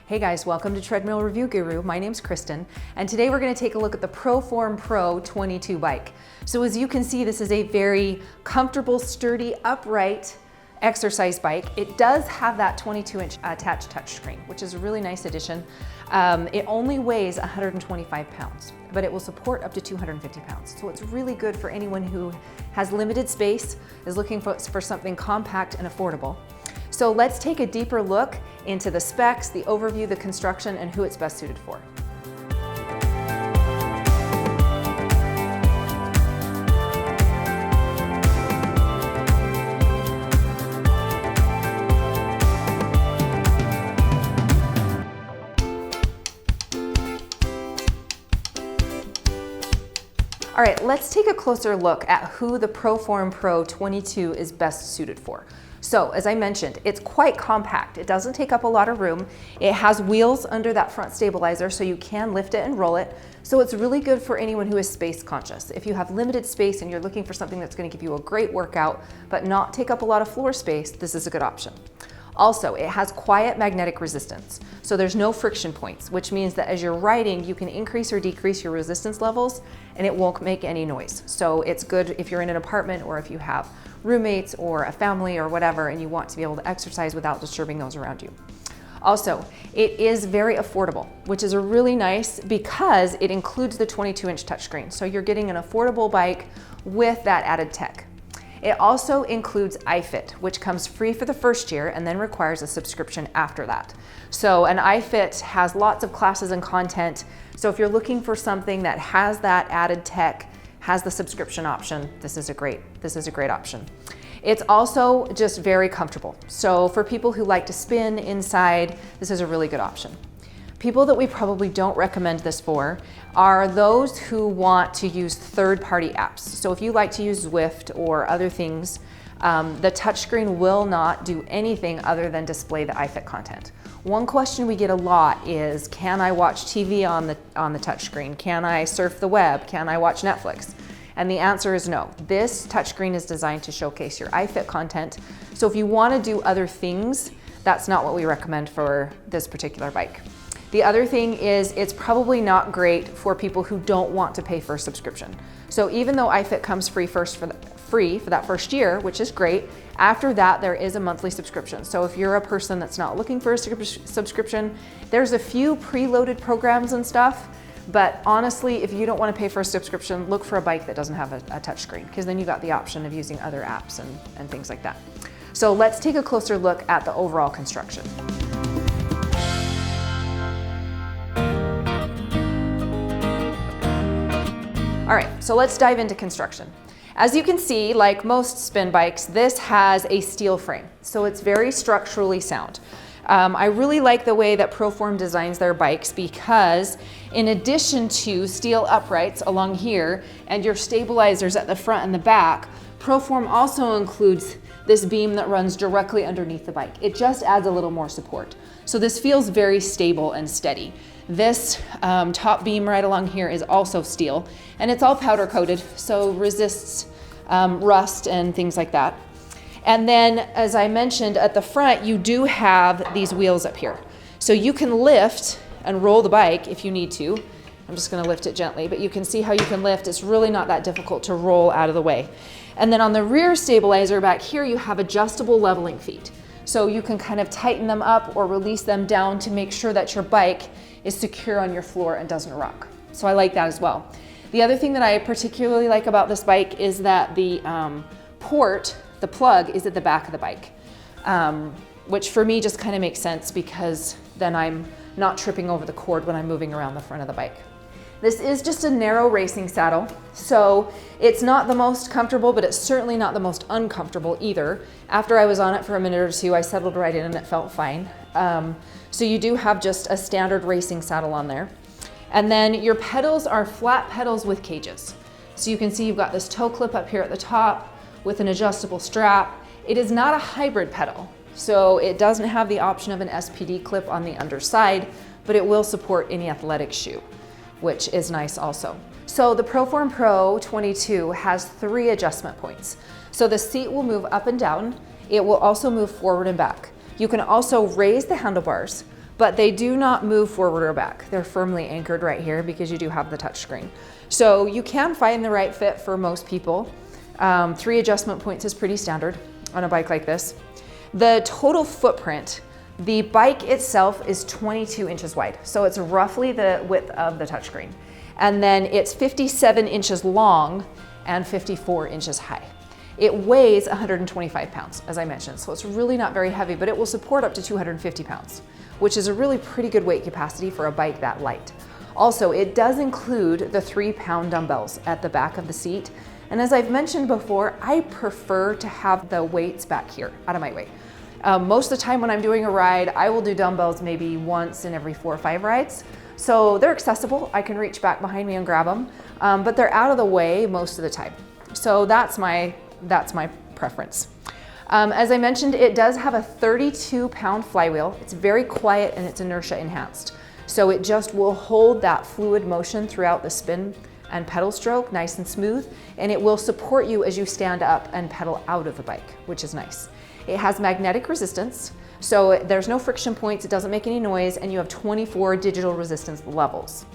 Hey guys, welcome to Treadmill Review Guru. My name's Kristen, and today we're going to take a look at the ProForm Pro 22 bike. So as you can see, this is a very comfortable, sturdy, upright exercise bike. It does have that 22-inch attached touchscreen, which is a really nice addition. It only weighs 125 pounds, but it will support up to 250 pounds. So it's really good for anyone who has limited space, is looking for something compact and affordable. So let's take a deeper look into the specs, the overview, the construction, and who it's best suited for. All right, let's take a closer look at who the ProForm Pro 22 is best suited for. So as I mentioned, it's quite compact. It doesn't take up a lot of room. It has wheels under that front stabilizer so you can lift it and roll it. So it's really good for anyone who is space conscious. If you have limited space and you're looking for something that's going to give you a great workout but not take up a lot of floor space, this is a good option. Also, it has quiet magnetic resistance, so there's no friction points, which means that as you're riding, you can increase or decrease your resistance levels and it won't make any noise. So it's good if you're in an apartment or if you have roommates or a family or whatever and you want to be able to exercise without disturbing those around you. Also, it is very affordable, which is really nice because it includes the 22-inch touchscreen. So you're getting an affordable bike with that added tech. It also includes iFit, which comes free for the first year and then requires a subscription after that. So an iFit has lots of classes and content. So if you're looking for something that has that added tech, has the subscription option, this is a great option. It's also just very comfortable. So for people who like to spin inside, this is a really good option. People that we probably don't recommend this for are those who want to use third-party apps. So if you like to use Zwift or other things, the touchscreen will not do anything other than display the iFit content. One question we get a lot is, can I watch TV on the touchscreen? Can I surf the web? Can I watch Netflix? And the answer is no. This touchscreen is designed to showcase your iFit content. So if you want to do other things, that's not what we recommend for this particular bike. The other thing is it's probably not great for people who don't want to pay for a subscription. So even though iFit comes free for that first year, which is great, after that there is a monthly subscription. So if you're a person that's not looking for a subscription, there's a few preloaded programs and stuff, but honestly, if you don't want to pay for a subscription, look for a bike that doesn't have a touchscreen, because then you've got the option of using other apps and things like that. So let's take a closer look at the overall construction. All right, so let's dive into construction. As you can see, like most spin bikes, this has a steel frame, so it's very structurally sound. I really like the way that ProForm designs their bikes because in addition to steel uprights along here and your stabilizers at the front and the back, ProForm also includes this beam that runs directly underneath the bike. It just adds a little more support. So this feels very stable and steady. This top beam right along here is also steel, and it's all powder coated, so resists rust and things like that. And then, as I mentioned, at the front, you do have these wheels up here. So you can lift and roll the bike if you need to. I'm just gonna lift it gently, but you can see how you can lift. It's really not that difficult to roll out of the way. And then on the rear stabilizer back here, you have adjustable leveling feet. So you can kind of tighten them up or release them down to make sure that your bike is secure on your floor and doesn't rock. So I like that as well. The other thing that I particularly like about this bike is that the the plug is at the back of the bike, which for me just kind of makes sense because then I'm not tripping over the cord when I'm moving around the front of the bike. This is just a narrow racing saddle, so it's not the most comfortable, but it's certainly not the most uncomfortable either. After I was on it for a minute or two, I settled right in and it felt fine. So you do have just a standard racing saddle on there. And then your pedals are flat pedals with cages. So you can see you've got this toe clip up here at the top with an adjustable strap. It is not a hybrid pedal, so it doesn't have the option of an SPD clip on the underside, but it will support any athletic shoe, which is nice also. So the ProForm Pro 22 has 3 adjustment points. So the seat will move up and down. It will also move forward and back. You can also raise the handlebars, but they do not move forward or back. They're firmly anchored right here because you do have the touchscreen. So you can find the right fit for most people. 3 adjustment points is pretty standard on a bike like this. The total footprint, the bike itself is 22 inches wide. So it's roughly the width of the touchscreen. And then it's 57 inches long and 54 inches high. It weighs 125 pounds, as I mentioned, so it's really not very heavy, but it will support up to 250 pounds, which is a really pretty good weight capacity for a bike that light. Also, it does include the 3-pound dumbbells at the back of the seat. And as I've mentioned before, I prefer to have the weights back here, out of my way. Most of the time when I'm doing a ride, I will do dumbbells maybe once in every 4 or 5 rides. So they're accessible, I can reach back behind me and grab them, but they're out of the way most of the time. So that's my preference. As I mentioned, it does have a 32-pound flywheel. It's very quiet and it's inertia enhanced. So it just will hold that fluid motion throughout the spin and pedal stroke, nice and smooth, and it will support you as you stand up and pedal out of the bike, which is nice. It has magnetic resistance, so there's no friction points, it doesn't make any noise, and you have 24 digital resistance levels.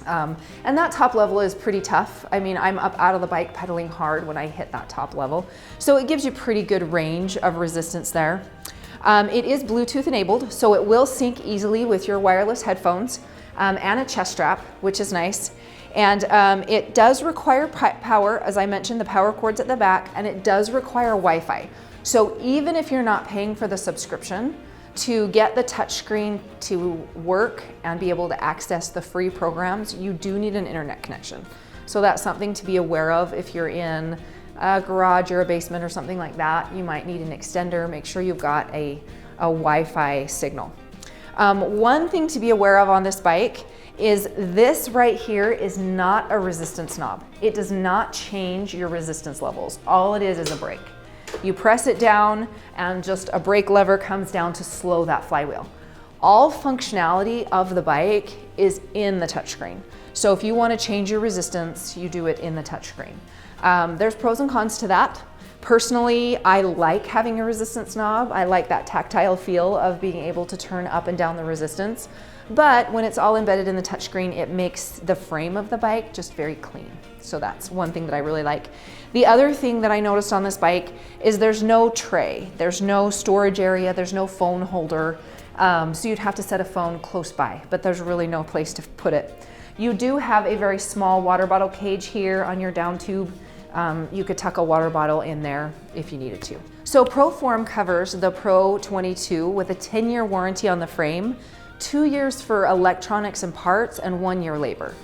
And that top level is pretty tough. I mean, I'm up out of the bike pedaling hard when I hit that top level. So it gives you pretty good range of resistance there. It is Bluetooth enabled, so it will sync easily with your wireless headphones and a chest strap, which is nice. And it does require power, as I mentioned, the power cord's at the back, and it does require Wi-Fi. So even if you're not paying for the subscription, to get the touchscreen to work and be able to access the free programs, you do need an internet connection. So that's something to be aware of if you're in a garage or a basement or something like that. You might need an extender. Make sure you've got a Wi-Fi signal. One thing to be aware of on this bike is this right here is not a resistance knob. It does not change your resistance levels. All it is a brake. You press it down and just a brake lever comes down to slow that flywheel. All functionality of the bike is in the touchscreen. So if you want to change your resistance, you do it in the touchscreen. There's pros and cons to that. Personally, I like having a resistance knob. I like that tactile feel of being able to turn up and down the resistance. But when it's all embedded in the touchscreen, it makes the frame of the bike just very clean. So that's one thing that I really like. The other thing that I noticed on this bike is there's no tray. There's no storage area. There's no phone holder. So you'd have to set a phone close by, but there's really no place to put it. You do have a very small water bottle cage here on your down tube. You could tuck a water bottle in there if you needed to. So ProForm covers the Pro 22 with a 10-year warranty on the frame, 2 years for electronics and parts, and 1 year labor.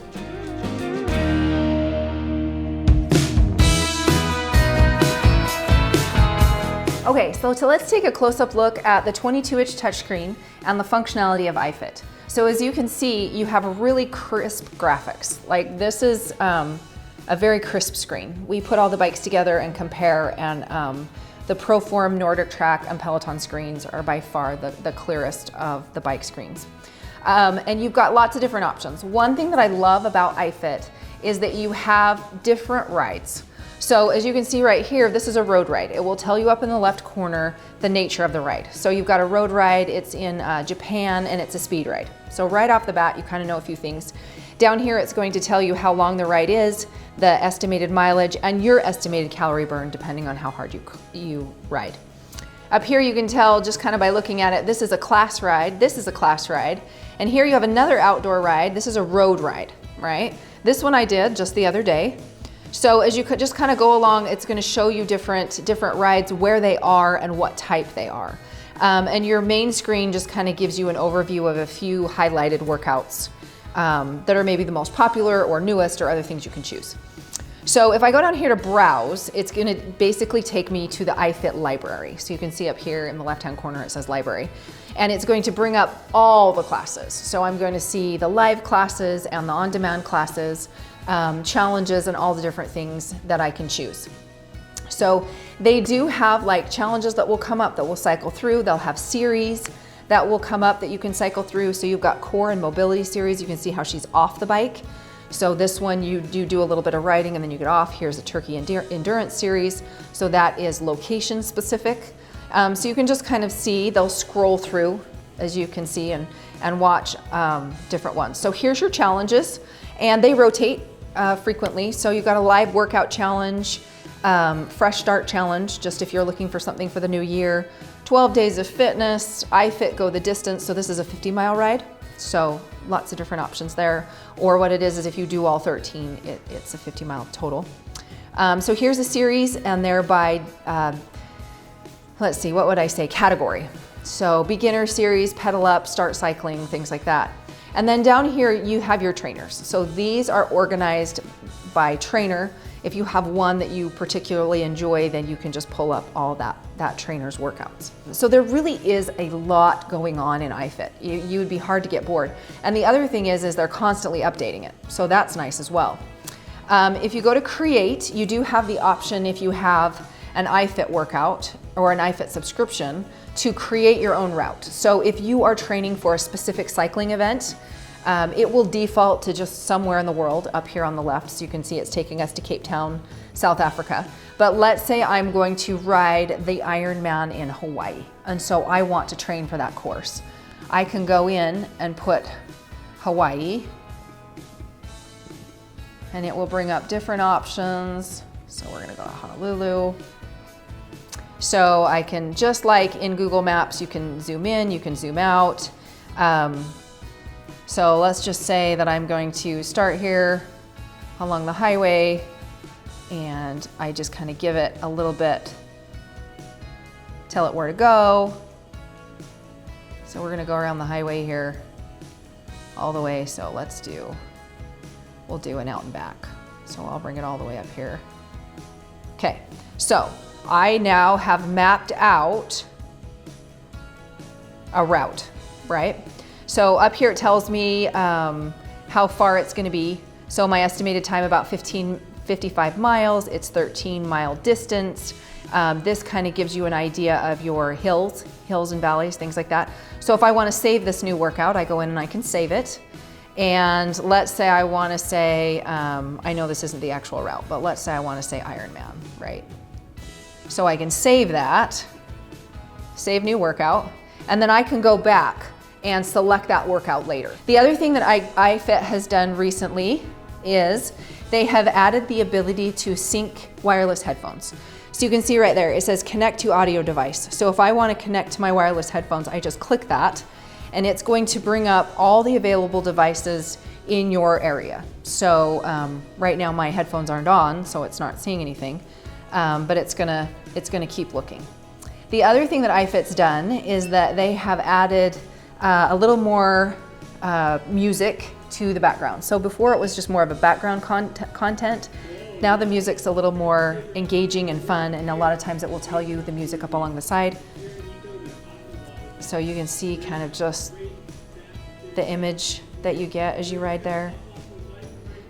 Okay, so let's take a close-up look at the 22-inch touchscreen and the functionality of iFit. So as you can see, you have really crisp graphics. Like this is a very crisp screen. We put all the bikes together and compare, and the ProForm, Nordic Track, and Peloton screens are by far the clearest of the bike screens. And you've got lots of different options. One thing that I love about iFit is that you have different rides. So as you can see right here, this is a road ride. It will tell you up in the left corner the nature of the ride. So you've got a road ride, it's in Japan, and it's a speed ride. So right off the bat, you kind of know a few things. Down here, it's going to tell you how long the ride is, the estimated mileage, and your estimated calorie burn, depending on how hard you ride. Up here, you can tell just kind of by looking at it, this is a class ride, this is a class ride, and here you have another outdoor ride. This is a road ride, right? This one I did just the other day. So as you could just kind of go along, it's going to show you different rides, where they are and what type they are. And your main screen just kind of gives you an overview of a few highlighted workouts that are maybe the most popular or newest or other things you can choose. So if I go down here to browse, it's going to basically take me to the iFit library. So you can see up here in the left-hand corner, it says library. And it's going to bring up all the classes. So I'm going to see the live classes and the on-demand classes, challenges, and all the different things that I can choose. So they do have like challenges that will come up that will cycle through. They'll have series that will come up that you can cycle through. So you've got core and mobility series. You can see how she's off the bike. So this one, you do a little bit of riding and then you get off. Here's a Turkey endurance series. So that is location specific. So you can just kind of see, they'll scroll through as you can see, and watch different ones. So here's your challenges, and they rotate frequently. So you've got a live workout challenge, fresh start challenge, just if you're looking for something for the new year, 12 days of fitness, iFit go the distance. So this is a 50-mile ride. So lots of different options there. Or what it is if you do all 13, it's a 50-mile total. So here's a series, and they're by, let's see, what would I say, category. So beginner series, pedal up, start cycling, things like that. And then down here you have your trainers. So these are organized by trainer. If you have one that you particularly enjoy, then you can just pull up all that trainer's workouts. So there really is a lot going on in iFit. You would be hard to get bored. And the other thing is they're constantly updating it. So that's nice as well. If you go to create, you do have the option, if you have an iFit workout or an iFit subscription, to create your own route. So if you are training for a specific cycling event, it will default to just somewhere in the world up here on the left. So you can see it's taking us to Cape Town, South Africa. But let's say I'm going to ride the Ironman in Hawaii, and so I want to train for that course. I can go in and put Hawaii, and it will bring up different options. So we're gonna go to Honolulu. So I can, just like in Google Maps, you can zoom in, you can zoom out. So let's just say that I'm going to start here along the highway, and I just kind of give it a little bit, tell it where to go. So we're gonna go around the highway here all the way. So we'll do an out and back. So I'll bring it all the way up here. Okay, so I now have mapped out a route, right? So up here it tells me how far it's gonna be. So my estimated time about 55 miles, it's 13-mile distance. This kind of gives you an idea of your hills and valleys, things like that. So if I wanna save this new workout, I go in and I can save it. And let's say I wanna say, I know this isn't the actual route, but let's say I wanna say Ironman, right? So I can save that, save new workout, and then I can go back and select that workout later. The other thing that iFit has done recently is they have added the ability to sync wireless headphones. So you can see right there, it says connect to audio device. So if I want to connect to my wireless headphones, I just click that, and it's going to bring up all the available devices in your area. So right now my headphones aren't on, so it's not seeing anything, but it's gonna keep looking. The other thing that iFit's done is that they have added a little more music to the background. So before it was just more of a background content. Now the music's a little more engaging and fun, and a lot of times it will tell you the music up along the side. So you can see kind of just the image that you get as you ride there.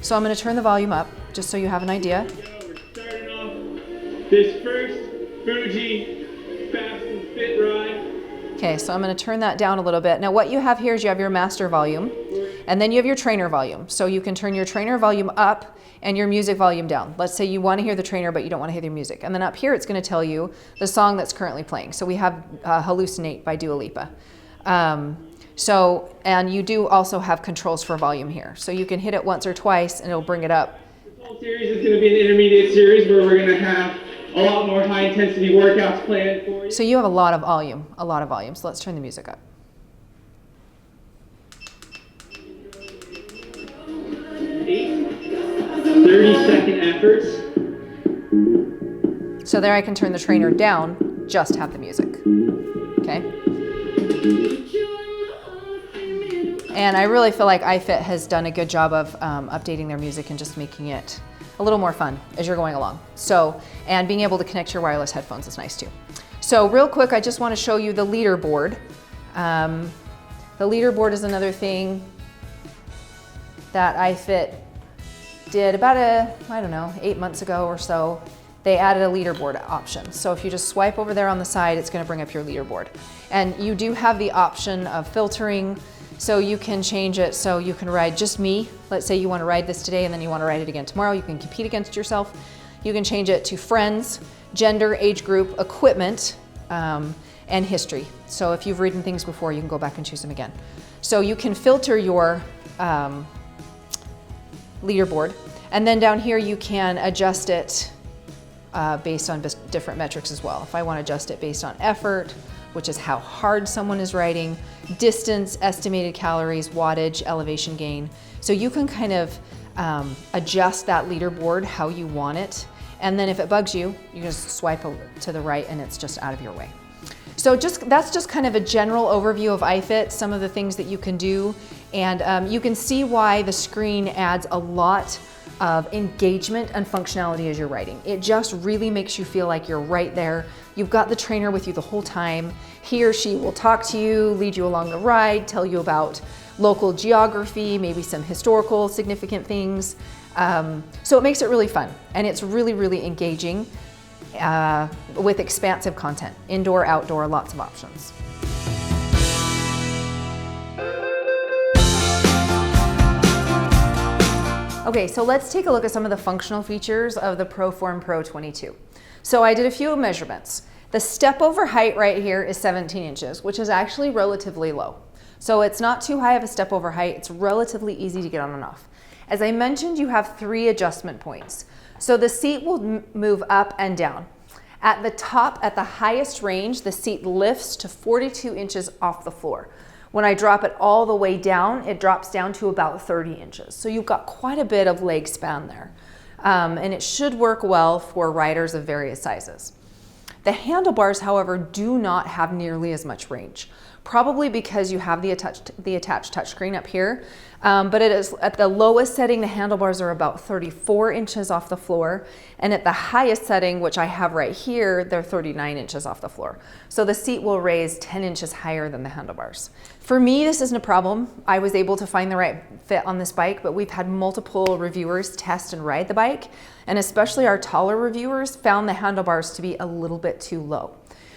So I'm going to turn the volume up just so you have an idea. We're starting off this first Fuji Fast and Fit ride. Okay, so I'm going to turn that down a little bit. Now what you have here is you have your master volume, and then you have your trainer volume. So you can turn your trainer volume up and your music volume down. Let's say you want to hear the trainer, but you don't want to hear the music. And then up here, it's going to tell you the song that's currently playing. So we have Hallucinate by Dua Lipa. And you do also have controls for volume here. So you can hit it once or twice and it'll bring it up. This whole series is going to be an intermediate series where we're going to have a lot more high intensity workouts planned for you. So you have a lot of volume. So let's turn the music up. Eight 30-second efforts. So there I can turn the trainer down, just have the music, okay? And I really feel like iFit has done a good job of updating their music and just making it a little more fun as you're going along. So, and being able to connect your wireless headphones is nice too. So real quick, I just want to show you the leaderboard. The leaderboard is another thing that iFit did about 8 months ago or so. They added a leaderboard option. So if you just swipe over there on the side, it's going to bring up your leaderboard. And you do have the option of filtering, so you can change it so you can ride just me. Let's say you want to ride this today and then you want to ride it again tomorrow. You can compete against yourself. You can change it to friends, gender, age group, equipment, and history. So if you've ridden things before, you can go back and choose them again. So you can filter your leaderboard, and then down here you can adjust it based on different metrics as well. If I want to adjust it based on effort, which is how hard someone is riding, distance, estimated calories, wattage, elevation gain. So you can kind of adjust that leaderboard how you want it. And then if it bugs you, you just swipe to the right and it's just out of your way. So that's just kind of a general overview of iFit, some of the things that you can do. And you can see why the screen adds a lot of engagement and functionality as you're riding. It just really makes you feel like you're right there. You've got the trainer with you the whole time. He or she will talk to you, lead you along the ride, tell you about local geography, maybe some historical significant things. So it makes it really fun, and it's really, really engaging with expansive content, indoor, outdoor, lots of options. Okay, so let's take a look at some of the functional features of the ProForm Pro 22. So I did a few measurements. The step over height right here is 17 inches, which is actually relatively low. So it's not too high of a step over height. It's relatively easy to get on and off. As I mentioned, you have 3 adjustment points. So the seat will move up and down. At the top, at the highest range, the seat lifts to 42 inches off the floor. When I drop it all the way down, it drops down to about 30 inches. So you've got quite a bit of leg span there. And it should work well for riders of various sizes. The handlebars, however, do not have nearly as much range, probably because you have the attached touchscreen up here. But it is at the lowest setting, the handlebars are about 34 inches off the floor. And at the highest setting, which I have right here, they're 39 inches off the floor. So the seat will raise 10 inches higher than the handlebars. For me, this isn't a problem. I was able to find the right fit on this bike, but we've had multiple reviewers test and ride the bike. And especially our taller reviewers found the handlebars to be a little bit too low.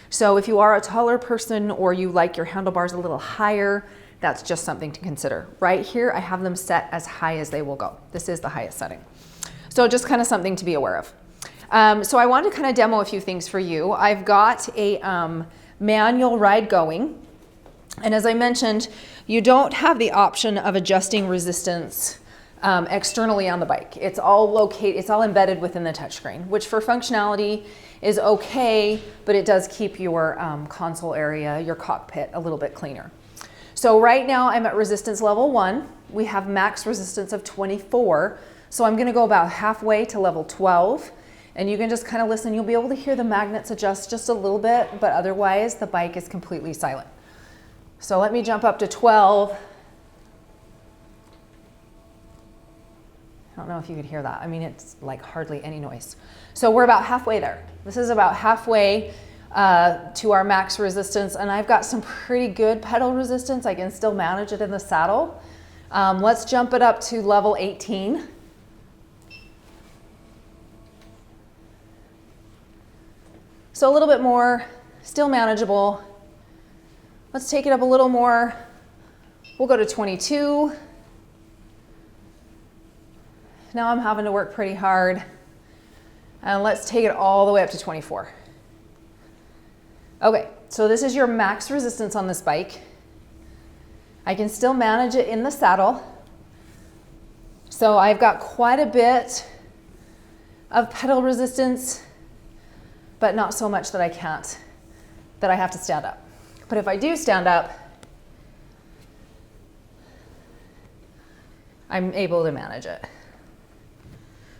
So if you are a taller person or you like your handlebars a little higher, that's just something to consider. Right here, I have them set as high as they will go. This is the highest setting. So just kind of something to be aware of. So I wanted to kind of demo a few things for you. I've got a manual ride going. And as I mentioned, you don't have the option of adjusting resistance externally on the bike. It's all embedded within the touchscreen, which for functionality is okay, but it does keep your console area, your cockpit, a little bit cleaner. So right now I'm at resistance level 1. We have max resistance of 24. So I'm gonna go about halfway to level 12. And you can just kind of listen. You'll be able to hear the magnets adjust just a little bit, but otherwise the bike is completely silent. So let me jump up to 12. I don't know if you could hear that. I mean, it's like hardly any noise. So we're about halfway there. This is about halfway to our max resistance, and I've got some pretty good pedal resistance. I can still manage it in the saddle. Let's jump it up to level 18. So a little bit more, still manageable. Let's take it up a little more. We'll go to 22. Now I'm having to work pretty hard. And let's take it all the way up to 24. Okay, so this is your max resistance on this bike. I can still manage it in the saddle. So I've got quite a bit of pedal resistance, but not so much that I have to stand up. But if I do stand up, I'm able to manage it.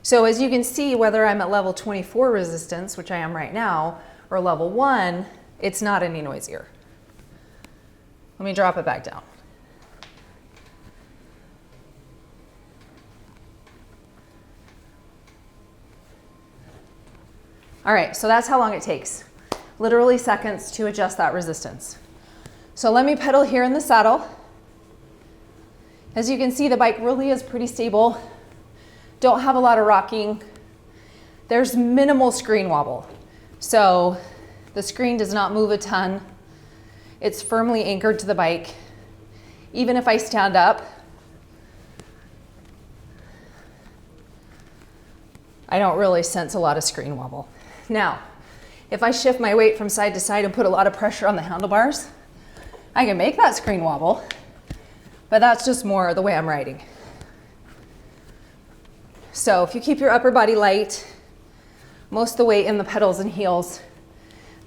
So as you can see, whether I'm at level 24 resistance, which I am right now, or level 1, it's not any noisier. Let me drop it back down. All right, so that's how long it takes. Literally seconds to adjust that resistance. So let me pedal here in the saddle. As you can see, the bike really is pretty stable. Don't have a lot of rocking. There's minimal screen wobble. So the screen does not move a ton. It's firmly anchored to the bike. Even if I stand up, I don't really sense a lot of screen wobble. Now, if I shift my weight from side to side and put a lot of pressure on the handlebars, I can make that screen wobble, but that's just more the way I'm riding. So if you keep your upper body light, most of the weight in the pedals and heels,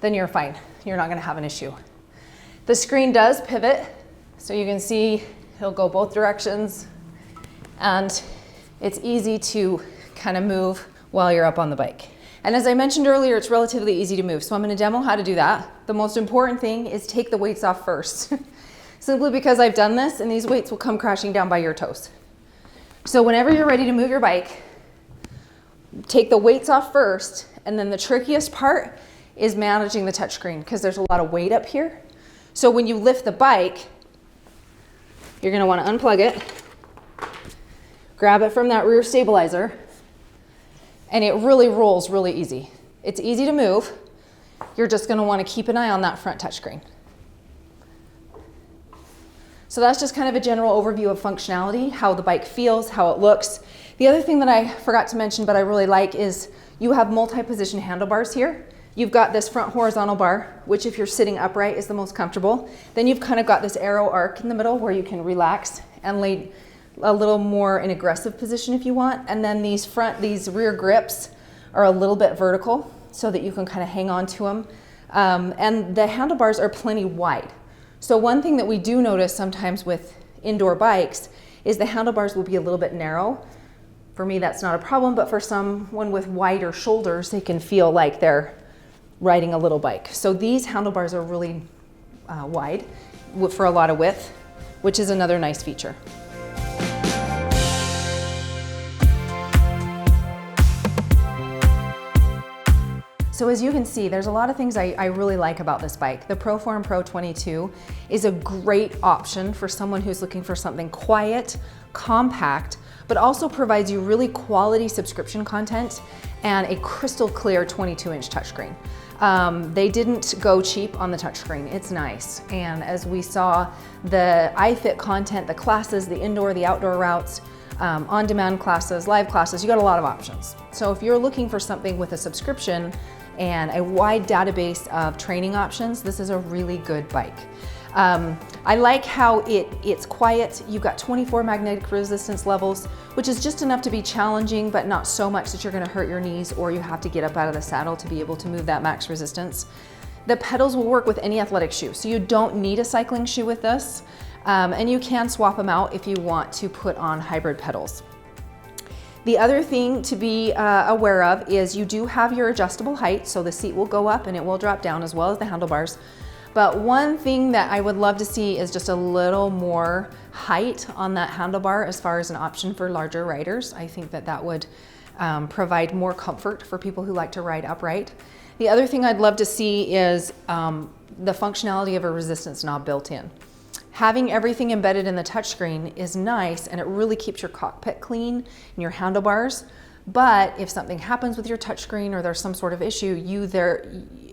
then you're fine. You're not gonna have an issue. The screen does pivot, so you can see it'll go both directions, and it's easy to kind of move while you're up on the bike. And as I mentioned earlier, it's relatively easy to move, so I'm gonna demo how to do that. The most important thing is take the weights off first, simply because I've done this, and these weights will come crashing down by your toes. So whenever you're ready to move your bike, take the weights off first, and then the trickiest part is managing the touchscreen because there's a lot of weight up here. So when you lift the bike, you're gonna wanna unplug it, grab it from that rear stabilizer, and it really rolls really easy. It's easy to move. You're just gonna wanna keep an eye on that front touchscreen. So that's just kind of a general overview of functionality, how the bike feels, how it looks. The other thing that I forgot to mention, but I really like, is you have multi-position handlebars here. You've got this front horizontal bar, which if you're sitting upright is the most comfortable. Then you've kind of got this arrow arc in the middle where you can relax and lay a little more in aggressive position if you want. And then these rear grips are a little bit vertical so that you can kind of hang on to them. And the handlebars are plenty wide. So one thing that we do notice sometimes with indoor bikes is the handlebars will be a little bit narrow. For me, that's not a problem, but for someone with wider shoulders, they can feel like they're riding a little bike. So these handlebars are really wide for a lot of width, which is another nice feature. So as you can see, there's a lot of things I really like about this bike. The ProForm Pro 22 is a great option for someone who's looking for something quiet, compact, but also provides you really quality subscription content and a crystal clear 22-inch touchscreen. They didn't go cheap on the touchscreen. It's nice. And as we saw, the iFit content, the classes, the indoor, the outdoor routes, on-demand classes, live classes, you got a lot of options. So if you're looking for something with a subscription and a wide database of training options, this is a really good bike. I like how it's quiet. You've got 24 magnetic resistance levels, which is just enough to be challenging, but not so much that you're gonna hurt your knees or you have to get up out of the saddle to be able to move that max resistance. The pedals will work with any athletic shoe, so you don't need a cycling shoe with this, and you can swap them out if you want to put on hybrid pedals. The other thing to be aware of is you do have your adjustable height, so the seat will go up and it will drop down as well as the handlebars. But one thing that I would love to see is just a little more height on that handlebar as far as an option for larger riders. I think that that would provide more comfort for people who like to ride upright. The other thing I'd love to see is the functionality of a resistance knob built in. Having everything embedded in the touchscreen is nice, and it really keeps your cockpit clean and your handlebars. But if something happens with your touchscreen or there's some sort of issue,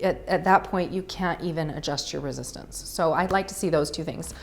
at that point, you can't even adjust your resistance. So I'd like to see those two things.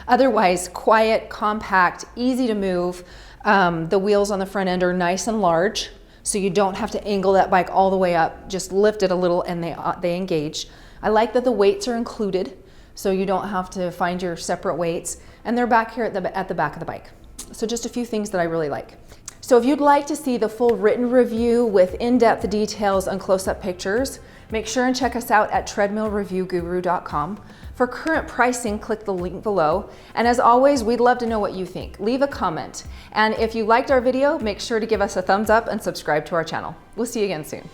Otherwise, quiet, compact, easy to move. The wheels on the front end are nice and large, so you don't have to angle that bike all the way up. Just lift it a little and they engage. I like that the weights are included, so you don't have to find your separate weights, and they're back here at the back of the bike. So just a few things that I really like. So if you'd like to see the full written review with in-depth details and close-up pictures, make sure and check us out at treadmillreviewguru.com. For current pricing, click the link below. And as always, we'd love to know what you think. Leave a comment. And if you liked our video, make sure to give us a thumbs up and subscribe to our channel. We'll see you again soon.